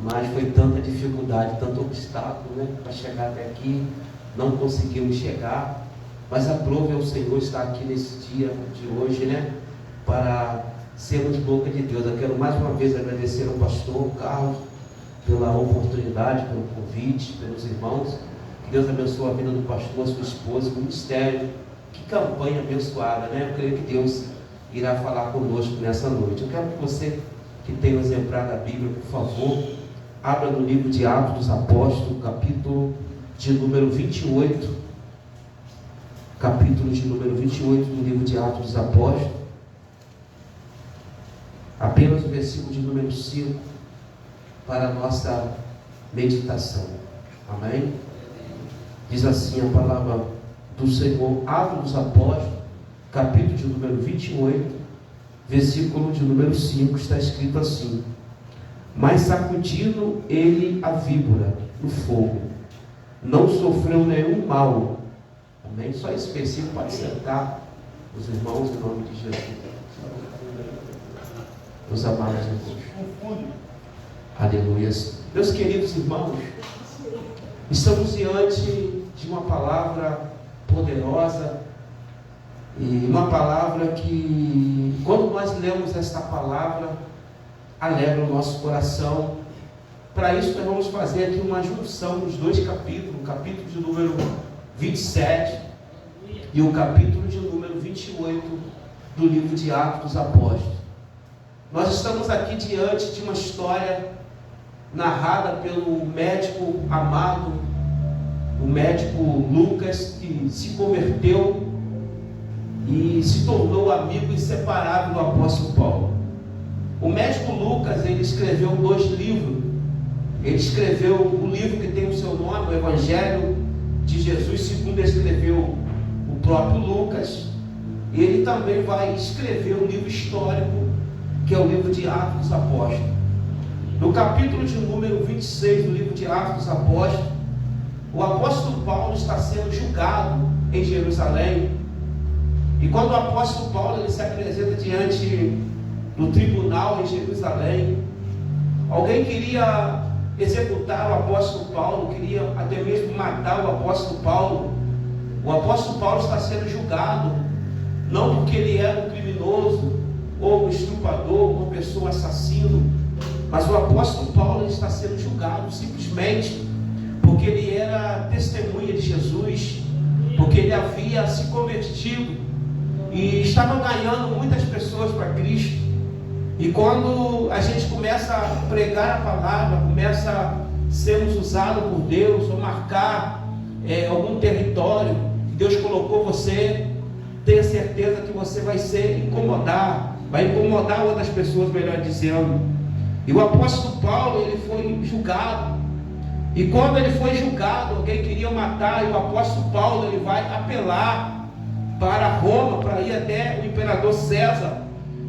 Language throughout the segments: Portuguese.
mas foi tanta dificuldade, tanto obstáculo, né, para chegar até aqui, não conseguimos chegar, mas aprove ao Senhor estar aqui nesse dia de hoje, né, para sermos boca de Deus. Eu quero mais uma vez agradecer ao pastor Carlos pela oportunidade, pelo convite, pelos irmãos. Que Deus abençoe a vida do pastor, a sua esposa, o ministério. Que campanha abençoada, né? Eu creio que Deus irá falar conosco nessa noite. Eu quero que você que tem o exemplar da Bíblia, por favor, abra no livro de Atos dos Apóstolos, capítulo de número 28. Capítulo de número 28 do livro de Atos dos Apóstolos. Apenas o versículo de número 5 para a nossa meditação. Amém? Diz assim a palavra do Senhor, Atos dos Apóstolos, capítulo de número 28, versículo de número 5, está escrito assim: mas sacudindo ele a víbora no fogo, não sofreu nenhum mal. Amém? Só esse versículo pode sentar os irmãos em nome de Jesus. Os amados irmãos. Aleluia. Meus queridos irmãos, estamos diante de uma palavra poderosa, e uma palavra que, quando nós lemos esta palavra, alegra o nosso coração. Para isso nós vamos fazer aqui uma junção dos dois capítulos, o capítulo de número 27 e o capítulo de número 28 do livro de Atos dos Apóstolos. Nós estamos aqui diante de uma história narrada pelo médico amado, o médico Lucas, que se converteu e se tornou amigo inseparável do apóstolo Paulo. O médico Lucas, ele escreveu 2 livros. Ele escreveu o livro que tem o seu nome, o Evangelho de Jesus, segundo escreveu o próprio Lucas. E ele também vai escrever um livro histórico, que é o livro de Atos dos Apóstolos. No capítulo de número 26 do livro de Atos dos Apóstolos, o apóstolo Paulo está sendo julgado em Jerusalém. E quando o apóstolo Paulo ele se apresenta diante do tribunal em Jerusalém, alguém queria executar o apóstolo Paulo, queria até mesmo matar o apóstolo Paulo. O apóstolo Paulo está sendo julgado, não porque ele era um criminoso, ou um estuprador, uma pessoa assassino, mas o apóstolo Paulo está sendo julgado simplesmente porque ele era testemunha de Jesus, porque ele havia se convertido e estava ganhando muitas pessoas para Cristo. E quando a gente começa a pregar a palavra, começa a sermos usados por Deus, ou marcar algum território que Deus colocou você, tenha certeza que você vai vai incomodar outras pessoas, melhor dizendo. E o apóstolo Paulo, ele foi julgado. E quando ele foi julgado, alguém queria matar, e o apóstolo Paulo, ele vai apelar para Roma, para ir até o imperador César,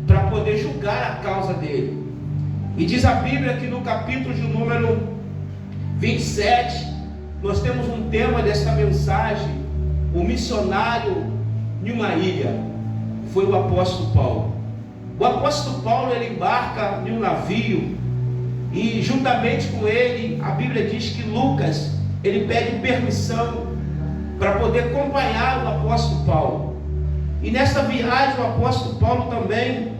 para poder julgar a causa dele. E diz a Bíblia que no capítulo de número 27, nós temos um tema desta mensagem: o missionário em uma ilha. Foi o apóstolo Paulo. O apóstolo Paulo, ele embarca em um navio, e juntamente com ele, a Bíblia diz que Lucas, ele pede permissão para poder acompanhar o apóstolo Paulo. E nessa viagem, o apóstolo Paulo também,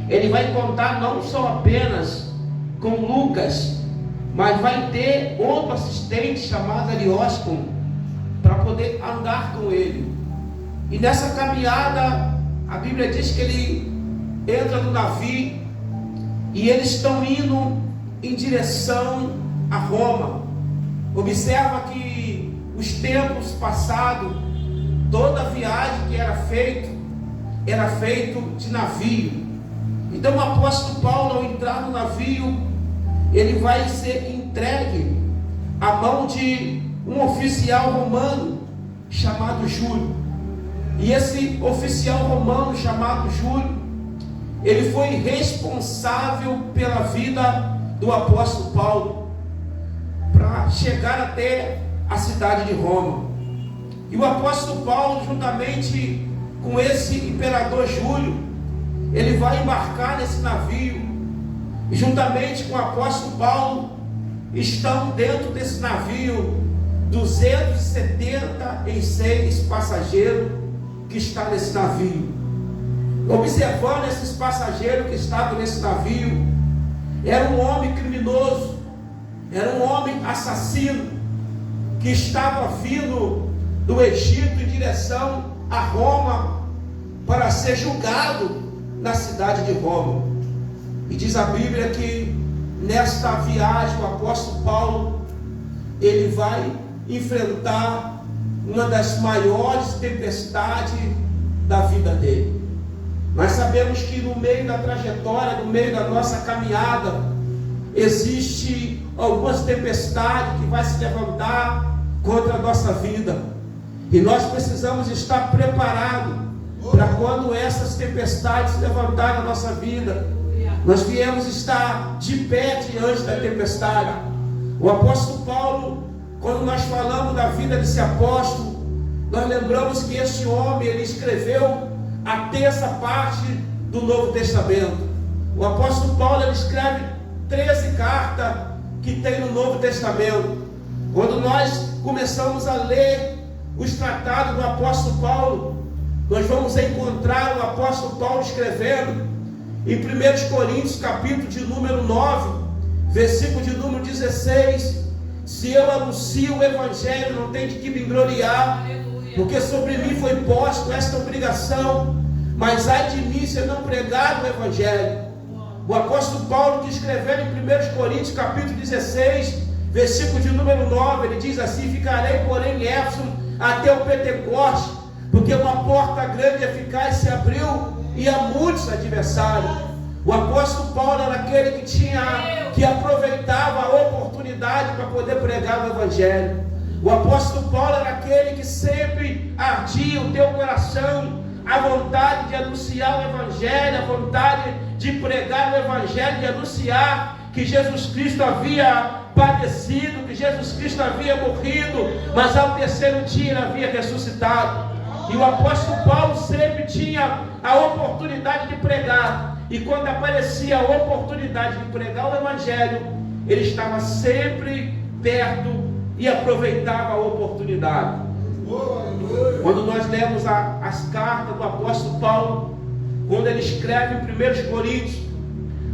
ele vai contar não só apenas com Lucas, mas vai ter outro assistente chamado Aristarco, para poder andar com ele. E nessa caminhada, a Bíblia diz que ele entra no navio e eles estão indo em direção a Roma. Observa que os tempos passados, toda a viagem que era feito de navio. Então o apóstolo Paulo, ao entrar no navio, ele vai ser entregue à mão de um oficial romano chamado Júlio. E esse oficial romano chamado Júlio, ele foi responsável pela vida do apóstolo Paulo para chegar até a cidade de Roma. E o apóstolo Paulo, juntamente com esse imperador Júlio, ele vai embarcar nesse navio. E juntamente com o apóstolo Paulo, estão dentro desse navio 276 passageiros que estão nesse navio. Observando esses passageiros que estavam nesse navio, era um homem criminoso, era um homem assassino, que estava vindo do Egito em direção a Roma, para ser julgado na cidade de Roma. E diz a Bíblia que nesta viagem o apóstolo Paulo, ele vai enfrentar uma das maiores tempestades da vida dele. Nós sabemos que no meio da trajetória, no meio da nossa caminhada, existe algumas tempestades que vai se levantar contra a nossa vida. E nós precisamos estar preparados para quando essas tempestades se levantarem na nossa vida, nós viemos estar de pé diante da tempestade. O apóstolo Paulo, quando nós falamos da vida desse apóstolo, nós lembramos que este homem, ele escreveu a terça parte do Novo Testamento. O apóstolo Paulo, ele escreve 13 cartas que tem no Novo Testamento. Quando nós começamos a ler os tratados do apóstolo Paulo, nós vamos encontrar o apóstolo Paulo escrevendo em 1 Coríntios, capítulo de número 9, versículo de número 16: se eu anuncio o Evangelho, não tem de que me gloriar, porque sobre mim foi posto esta obrigação, mas ai de mim se eu não pregar o Evangelho. O apóstolo Paulo, que escreveu em 1 Coríntios, capítulo 16, versículo de número 9, ele diz assim: ficarei, porém, em Éfeso até o Pentecoste, porque uma porta grande e eficaz se abriu e há muitos adversários. O apóstolo Paulo era aquele que aproveitava a oportunidade para poder pregar o Evangelho. O apóstolo Paulo era aquele que sempre ardia o teu coração a vontade de anunciar o Evangelho, a vontade de pregar o Evangelho, de anunciar que Jesus Cristo havia padecido, que Jesus Cristo havia morrido, mas ao terceiro dia ele havia ressuscitado. E o apóstolo Paulo sempre tinha a oportunidade de pregar, e quando aparecia a oportunidade de pregar o Evangelho, ele estava sempre perto e aproveitava a oportunidade. Quando nós lemos as cartas do apóstolo Paulo, quando ele escreve em 1 Coríntios,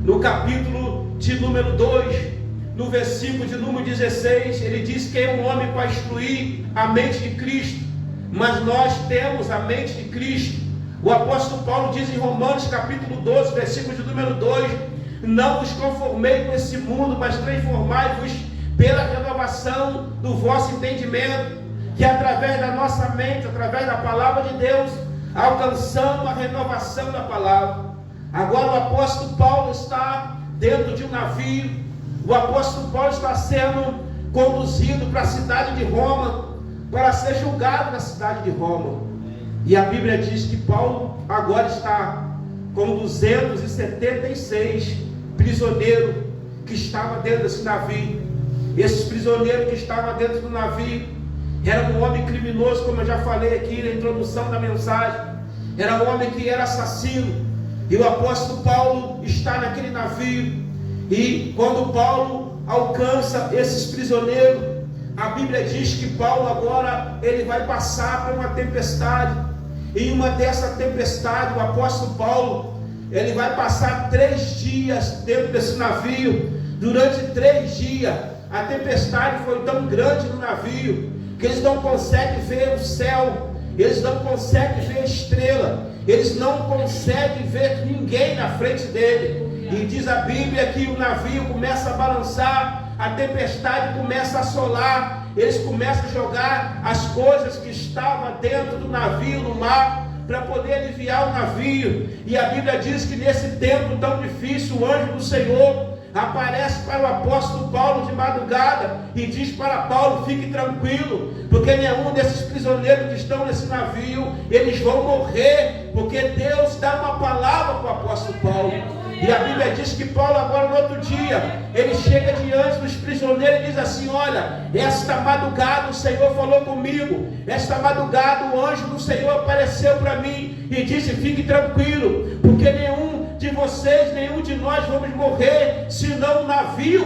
no capítulo de número 2, no versículo de número 16, ele diz que é um homem para instruir a mente de Cristo, mas nós temos a mente de Cristo. O apóstolo Paulo diz em Romanos capítulo 12, versículo de número 2: não vos conformei com esse mundo, mas transformai-vos pela renovação do vosso entendimento, que através da nossa mente, através da palavra de Deus, alcançamos a renovação da palavra. Agora o apóstolo Paulo está dentro de um navio. O apóstolo Paulo está sendo conduzido para a cidade de Roma, para ser julgado na cidade de Roma. E a Bíblia diz que Paulo agora está com 276 prisioneiros que estavam dentro desse navio. Esses prisioneiros que estavam dentro do navio era um homem criminoso, como eu já falei aqui na introdução da mensagem. Era um homem que era assassino. E o apóstolo Paulo está naquele navio. E quando Paulo alcança esses prisioneiros, a Bíblia diz que Paulo agora ele vai passar por uma tempestade. E em uma dessa tempestade, o apóstolo Paulo ele vai passar 3 dias dentro desse navio. Durante 3 dias, a tempestade foi tão grande no navio que eles não conseguem ver o céu, eles não conseguem ver a estrela, eles não conseguem ver ninguém na frente dele. E diz a Bíblia que o navio começa a balançar, a tempestade começa a assolar, eles começam a jogar as coisas que estavam dentro do navio no mar, para poder aliviar o navio. E a Bíblia diz que nesse tempo tão difícil, o anjo do Senhor aparece para o apóstolo Paulo de madrugada e diz para Paulo: fique tranquilo, porque nenhum desses prisioneiros que estão nesse navio, eles vão morrer, porque Deus dá uma palavra para o apóstolo Paulo. E a Bíblia diz que Paulo agora no outro dia, ele chega diante dos prisioneiros e diz assim: olha, esta madrugada o Senhor falou comigo, esta madrugada o anjo do Senhor apareceu para mim e disse: fique tranquilo, porque nenhum de vocês, nenhum de nós vamos morrer, senão o navio